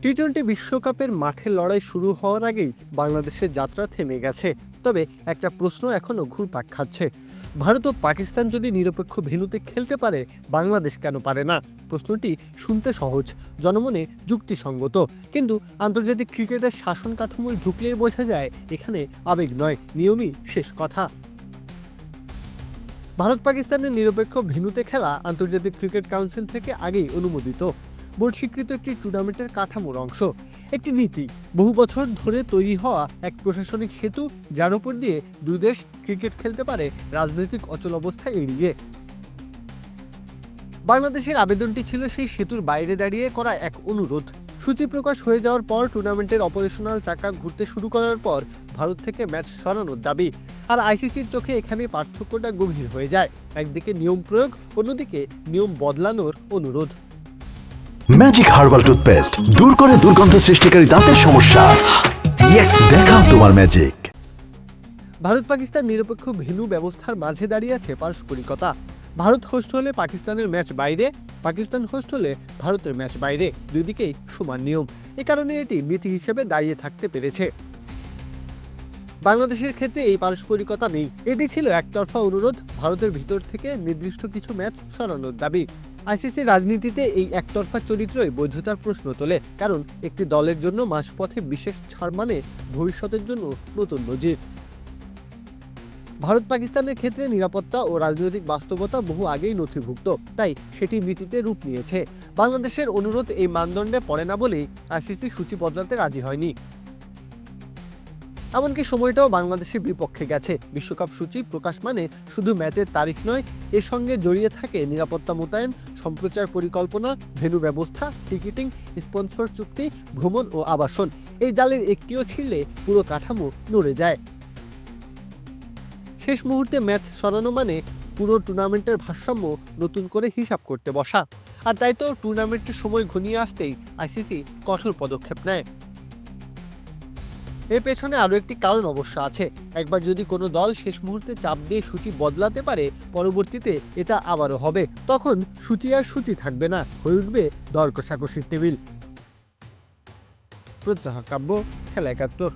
T twenty বিশ্বকাপের মাঠে লড়াই শুরু হওয়ার আগেই বাংলাদেশের যাত্রা থেমে গেছে। তবে একটা প্রশ্ন এখনও ঘুরপাক খাচ্ছে, ভারত ও পাকিস্তান যদি নিরপেক্ষ ভেন্যুতে খেলতে পারে, বাংলাদেশ কেন পারে না? প্রশ্নটি শুনতে সহজ, জনমনে যুক্তিসঙ্গত, কিন্তু আন্তর্জাতিক ক্রিকেটের শাসন কাঠামোয় ঢুকলেই বোঝা যায় এখানে আবেগ নয়, নিয়মই শেষ কথা। ভারত পাকিস্তানের নিরপেক্ষ ভেন্যুতে খেলা আন্তর্জাতিক ক্রিকেট কাউন্সিল থেকে আগেই অনুমোদিত, বোর্ড স্বীকৃত একটি টুর্নামেন্টের কাঠামোর অংশ, একটি নীতি, বহু বছর ধরে তৈরি হওয়া এক প্রশাসনিক সেতু, যার উপর দিয়ে দুই দেশ ক্রিকেট খেলতে পারে রাজনৈতিক অচলাবস্থা এড়িয়ে। বাংলাদেশের আবেদনটি ছিল সেই সেতুর বাইরে দাঁড়িয়ে করা এক অনুরোধ। সূচি প্রকাশ হয়ে যাওয়ার পর টুর্নামেন্টের অপারেশনাল চাকা ঘুরতে শুরু করার পর ভারত থেকে ম্যাচ সরানোর দাবি। আর আইসিসির চোখে এখানে পার্থক্যটা গভীর হয়ে যায়, একদিকে নিয়ম প্রয়োগ, অন্যদিকে নিয়ম বদলানোর অনুরোধ। ম্যাজিক হার্বাল টুথপেস্ট দূর করে দুর্গন্ধ সৃষ্টিকারী দাঁতের সমস্যা। ইয়েস, দেখাও তোমার ম্যাজিক। ভারত পাকিস্তান নিরপেক্ষ ভেন্যু ব্যবস্থার মাঝে দাঁড়িয়ে আছে পারস্পরিকতা। ভারত হোস্ট হলে পাকিস্তানের ম্যাচ বাইরে, পাকিস্তান হোস্ট হলে ভারতের ম্যাচ বাইরে, দুই দিকেই সমান নিয়ম। এ কারণে এটি নীতি হিসেবে দাঁড়িয়ে থাকতে পেরেছে। বাংলাদেশের ক্ষেত্রে এই পারস্পরিকতা নেই, এটি ছিল একতরফা অনুরোধ, ভারতের ভিতর থেকে নির্দিষ্ট কিছু ম্যাচ সরানোর দাবি। আইসিসির রাজনীতিতে এই একতরফা চরিত্রই বৈধতার প্রশ্ন তোলে, কারণ একটি দলের জন্য মাঝপথে বিশেষ ছাড় মানে ভবিষ্যতের জন্য নতুন নজির। ভারত পাকিস্তানের ক্ষেত্রে নিরাপত্তা ও রাজনৈতিক বাস্তবতা বহু আগেই নথিভুক্ত, তাই সেটি নীতিতে রূপ নিয়েছে। বাংলাদেশের অনুরোধ এই মানদণ্ডে পড়ে না বলেই আইসিসি সূচি বদলাতে রাজি হয়নি। এমনকি সময়টাও বাংলাদেশের বিপক্ষে গেছে। বিশ্বকাপ সূচি প্রকাশ মানে শুধু ম্যাচের তারিখ নয়, এর সঙ্গে জড়িয়ে থাকে নিরাপত্তা মোতায়েন, সম্প্রচার পরিকল্পনা, ভেন্যু ব্যবস্থা, টিকিটিং, স্পন্সর চুক্তি, ভ্রমণ ও আবাসন। এই জালের একটিও ছিঁড়লে পুরো কাঠামো নড়ে যায়। শেষ মুহূর্তে ম্যাচ সরানো মানে পুরো টুর্নামেন্টের ভারসাম্য নতুন করে হিসাব করতে বসা। আর তাই তো টুর্নামেন্টের সময় ঘনিয়ে আসতেই আইসিসি কঠোর পদক্ষেপ নেয়। এর পেছনে আরও একটি কারণ অবশ্য আছে। একবার যদি কোনো দল শেষ মুহূর্তে চাপ দিয়ে সূচি বদলাতে পারে, পরবর্তীতে এটা আবারও হবে। তখন সূচি আর সূচি থাকবে না, হয়ে উঠবে দর কষাকষির টেবিল। প্রত্যহ কাব্য, খেলা ৭১।